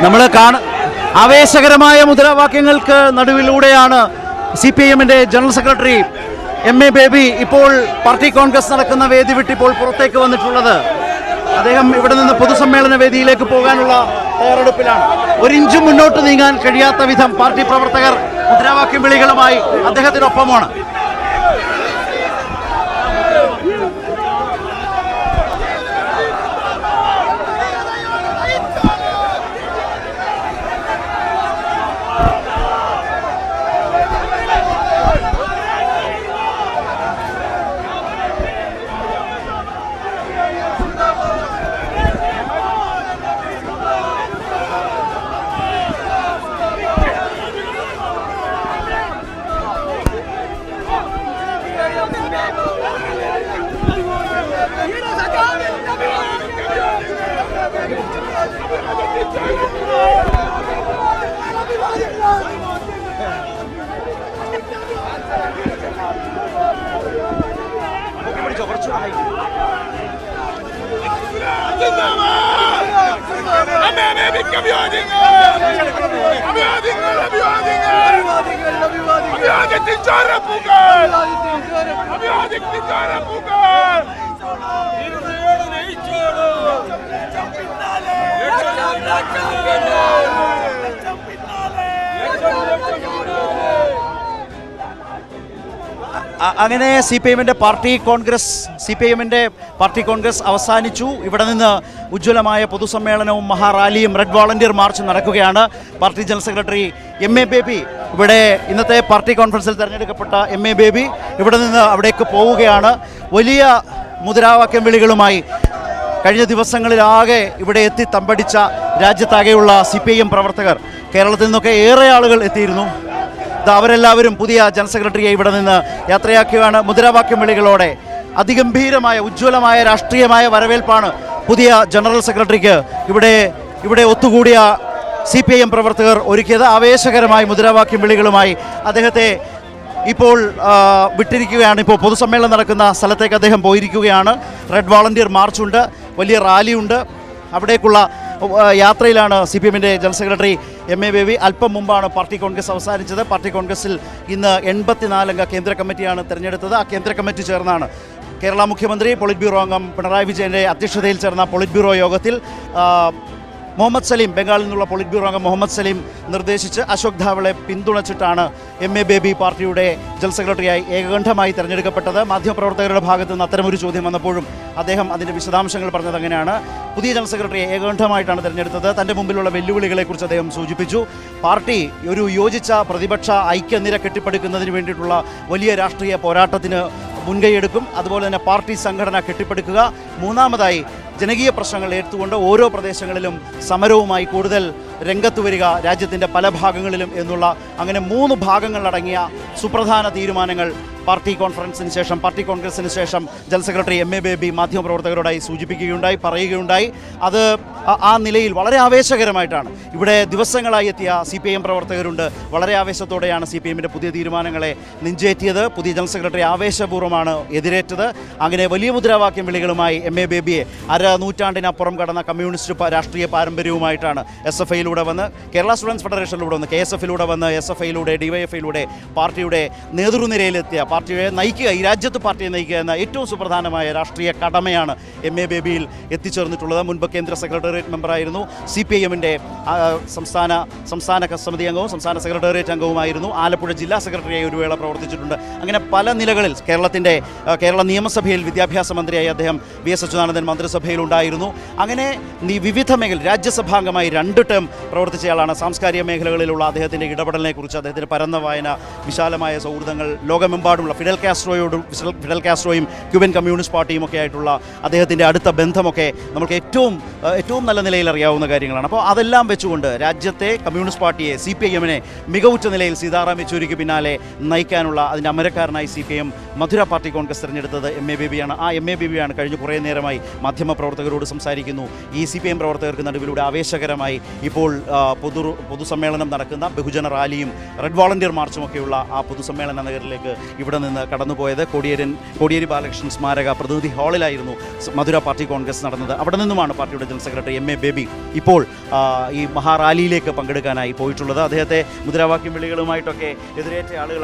നമ്മൾ ആവേശകരമായ മുദ്രാവാക്യങ്ങൾക്ക് നടുവിലൂടെയാണ് CPIMന്റെ general secretary MA baby ഇപ്പോൾ പാർട്ടി കോൺഗ്രസ് നടക്കുന്ന വേദി വിട്ടിപ്പോൾ പുറത്തേക്ക് വന്നിട്ടുള്ളത്. അദ്ദേഹം ഇവിടെ നിന്ന് പൊതുസമ്മേളന വേദിയിലേക്ക് പോകാനുള്ള തയ്യാറെടുപ്പിലാണ്. ഒരിഞ്ചും മുന്നോട്ട് നീങ്ങാൻ കഴിയാത്ത വിധം പാർട്ടി പ്രവർത്തകർ മുദ്രാവാക്യം വിളികളുമായി അദ്ദേഹത്തിനൊപ്പമാണ്. അങ്ങനെ CPIMന്റെ പാർട്ടി കോൺഗ്രസ് അവസാനിച്ചു. ഇവിടെ നിന്ന് ഉജ്ജ്വലമായ പൊതുസമ്മേളനവും മഹാറാലിയും റെഡ് വോളണ്ടിയർ മാർച്ചും നടക്കുകയാണ്. Party general secretary MA baby ഇവിടെ ഇന്നത്തെ പാർട്ടി കോൺഫറൻസിൽ തിരഞ്ഞെടുക്കപ്പെട്ട MA ബേബി ഇവിടെ നിന്ന് അവിടേക്ക് പോവുകയാണ്. വലിയ മുദ്രാവാക്യം വിളികളുമായി കഴിഞ്ഞ ദിവസങ്ങളിലാകെ ഇവിടെ എത്തി തമ്പടിച്ച രാജ്യത്താകെയുള്ള CPIM പ്രവർത്തകർ, കേരളത്തിൽ നിന്നൊക്കെ ഏറെ ആളുകൾ എത്തിയിരുന്നു. അവരെല്ലാവരും പുതിയ ജനറൽ സെക്രട്ടറിയെ ഇവിടെ നിന്ന് യാത്രയാക്കുകയാണ്. മുദ്രാവാക്യം വിളികളോടെ അതിഗംഭീരമായ ഉജ്ജ്വലമായ രാഷ്ട്രീയമായ വരവേൽപ്പാണ് പുതിയ ജനറൽ സെക്രട്ടറിക്ക് ഇവിടെ ഒത്തുകൂടിയ CPIM പ്രവർത്തകർ ഒരുക്കിയത്. ആവേശകരമായ മുദ്രാവാക്യം വിളികളുമായി അദ്ദേഹത്തെ ഇപ്പോൾ വിട്ടിരിക്കുകയാണ്. ഇപ്പോൾ പൊതുസമ്മേളനം നടക്കുന്ന സ്ഥലത്തേക്ക് അദ്ദേഹം പോയിരിക്കുകയാണ്. റെഡ് വോളണ്ടിയർ മാർച്ചുണ്ട്, വലിയ റാലിയുണ്ട്. അവിടേക്കുള്ള യാത്രയിലാണ് CPIMന്റെ ജനറൽ സെക്രട്ടറി MA ബേബി. അല്പം മുമ്പാണ് പാർട്ടി കോൺഗ്രസ് അവസാനിച്ചത്. പാർട്ടി കോൺഗ്രസിൽ ഇന്ന് 84 അംഗ കേന്ദ്ര കമ്മിറ്റിയാണ് തിരഞ്ഞെടുത്തത്. ആ കേന്ദ്ര കമ്മിറ്റി ചേർന്നാണ് കേരള മുഖ്യമന്ത്രി പൊളിറ്റ് ബ്യൂറോ അംഗം പിണറായി വിജയൻ്റെ അധ്യക്ഷതയിൽ ചേർന്ന പൊളിറ്റ് ബ്യൂറോ യോഗത്തിൽ മുഹമ്മദ് സലീം, ബംഗാളിൽ നിന്നുള്ള പൊളിറ്റ് ബ്യൂറോ അംഗം മുഹമ്മദ് സലീം നിർദ്ദേശിച്ച് അശോക് ധാവളെ പിന്തുണച്ചിട്ടാണ് MA ബേബി പാർട്ടിയുടെ ജനറൽ സെക്രട്ടറിയായി ഏകകണ്ഠമായി തിരഞ്ഞെടുക്കപ്പെട്ടത്. മാധ്യമപ്രവർത്തകരുടെ ഭാഗത്ത് നിന്ന് അത്തരമൊരു ചോദ്യം വന്നപ്പോഴും അദ്ദേഹം അതിൻ്റെ വിശദാംശങ്ങൾ പറഞ്ഞത് അങ്ങനെയാണ്. പുതിയ ജനറൽ സെക്രട്ടറിയെ ഏകകണ്ഠമായിട്ടാണ് തിരഞ്ഞെടുത്തത്. തൻ്റെ മുമ്പിലുള്ള വെല്ലുവിളികളെക്കുറിച്ച് അദ്ദേഹം സൂചിപ്പിച്ചു. പാർട്ടി ഒരു യോജിച്ച പ്രതിപക്ഷ ഐക്യനിര കെട്ടിപ്പടുക്കുന്നതിന് വേണ്ടിയിട്ടുള്ള വലിയ രാഷ്ട്രീയ പോരാട്ടത്തിന് മുൻകൈയെടുക്കും. അതുപോലെ തന്നെ പാർട്ടി സംഘടന കെട്ടിപ്പടുക്കുക. മൂന്നാമതായി ജനകീയ പ്രശ്നങ്ങൾ ഏറ്റുകൊണ്ട് ഓരോ പ്രദേശങ്ങളിലും സമരവുമായി കൂടുതൽ രംഗത്ത് വരിക, രാജ്യത്തിൻ്റെ പല ഭാഗങ്ങളിലും എന്നുള്ള അങ്ങനെ 3 ഭാഗങ്ങളടങ്ങിയ സുപ്രധാന തീരുമാനങ്ങൾ പാർട്ടി കോൺഗ്രസിന് ശേഷം ജനറൽ സെക്രട്ടറി MA ബേബി മാധ്യമപ്രവർത്തകരോടായി സൂചിപ്പിക്കുകയുണ്ടായി, പറയുകയുണ്ടായി. അത് ആ നിലയിൽ വളരെ ആവേശകരമായിട്ടാണ്. ഇവിടെ ദിവസങ്ങളായി എത്തിയ CPIM പ്രവർത്തകരുണ്ട്. വളരെ ആവേശത്തോടെയാണ് CPIMന്റെ പുതിയ തീരുമാനങ്ങളെ നെഞ്ചേറ്റിയത്. പുതിയ ജനറൽ സെക്രട്ടറി ആവേശപൂർവ്വമാണ് എതിരേറ്റത്. അങ്ങനെ വലിയ മുദ്രാവാക്യം വിളികളുമായി MA ബേബിയെ നൂറ്റാണ്ടിനപ്പുറം കടന്ന കമ്മ്യൂണിസ്റ്റ് രാഷ്ട്രീയ പാരമ്പര്യവുമായിട്ടാണ് SFIയിലൂടെ വന്ന്, കേരള സ്റ്റുഡൻസ് ഫെഡറേഷനിലൂടെ വന്ന്, KSFയിലൂടെ വന്ന്, SFIയിലൂടെ, DYFയിലൂടെ പാർട്ടിയുടെ നേതൃനിരയിലെത്തിയ, പാർട്ടിയെ നയിക്കുക, ഈ രാജ്യത്ത് പാർട്ടിയെ നയിക്കുക എന്ന ഏറ്റവും സുപ്രധാനമായ രാഷ്ട്രീയ കടമയാണ് MA ബേബിയിൽ എത്തിച്ചേർന്നിട്ടുള്ളത്. മുൻപ് കേന്ദ്ര സെക്രട്ടേറിയറ്റ് മെമ്പറായിരുന്നു. CPIMന്റെ സംസ്ഥാന സമിതി അംഗവും സംസ്ഥാന സെക്രട്ടേറിയറ്റ് അംഗവുമായിരുന്നു. ആലപ്പുഴ ജില്ലാ സെക്രട്ടറിയായി ഒരു വേള പ്രവർത്തിച്ചിട്ടുണ്ട്. അങ്ങനെ പല നിലകളിൽ കേരള നിയമസഭയിൽ വിദ്യാഭ്യാസ മന്ത്രിയായി അദ്ദേഹം VS അച്യുതാനന്ദൻ മന്ത്രിസഭയിലുണ്ടായിരുന്നു. അങ്ങനെ വിവിധ മേഖല രാജ്യസഭാംഗമായി 2 ടേം പ്രവർത്തിച്ചയാളാണ്. സാംസ്കാരിക മേഖലകളിലുള്ള അദ്ദേഹത്തിൻ്റെ ഇടപെടലിനെക്കുറിച്ച്, അദ്ദേഹത്തിൻ്റെ പരന്ന വായന, വിശാലമായ സൗഹൃദങ്ങൾ, ലോകമെമ്പാടുമുള്ള ഫിഡൽ കാസ്ട്രോയും ക്യൂബൻ കമ്മ്യൂണിസ്റ്റ് പാർട്ടിയും ഒക്കെ ആയിട്ടുള്ള അദ്ദേഹത്തിൻ്റെ അടുത്ത ബന്ധമൊക്കെ നമുക്ക് ഏറ്റവും നല്ല നിലയിൽ അറിയാവുന്ന കാര്യങ്ങളാണ്. അപ്പോൾ അതെല്ലാം വെച്ചുകൊണ്ട് രാജ്യത്തെ കമ്മ്യൂണിസ്റ്റ് പാർട്ടിയെ, CPIMനെ മികവുറ്റ നിലയിൽ സീതാറാം യെച്ചൂരിക്ക് പിന്നാലെ നയിക്കാനുള്ള അതിൻ്റെ അമരക്കാരനായി CPIM മധുര പാർട്ടി കോൺഗ്രസ് തിരഞ്ഞെടുത്തത് MA ബേബിയാണ്. ആ MA ബേബിയാണ് കഴിഞ്ഞ കുറേ നേരമായി മാധ്യമപ്രവർത്തകരോട് സംസാരിക്കുന്നു. ഈ CPIM പ്രവർത്തകർക്ക് നടുവിലൂടെ ആവേശകരമായി ഇപ്പോൾ ഇപ്പോൾ പൊതുസമ്മേളനം നടക്കുന്ന ബഹുജന റാലിയും റെഡ് വോളണ്ടിയർ മാർച്ചുമൊക്കെയുള്ള ആ പൊതുസമ്മേളന നഗരിലേക്ക് ഇവിടെ നിന്ന് കടന്നുപോയത് കോടിയേരി ബാലകൃഷ്ണൻ സ്മാരക പ്രതിനിധി ഹാളിലായിരുന്നു മധുര പാർട്ടി കോൺഗ്രസ് നടന്നത്. അവിടെ നിന്നുമാണ് പാർട്ടിയുടെ general secretary M A baby ഇപ്പോൾ ഈ മഹാറാലിയിലേക്ക് പങ്കെടുക്കാനായി പോയിട്ടുള്ളത്. അദ്ദേഹത്തെ മുദ്രാവാക്യം വിളികളുമായിട്ടൊക്കെ എതിരേറ്റ ആളുകളാണ്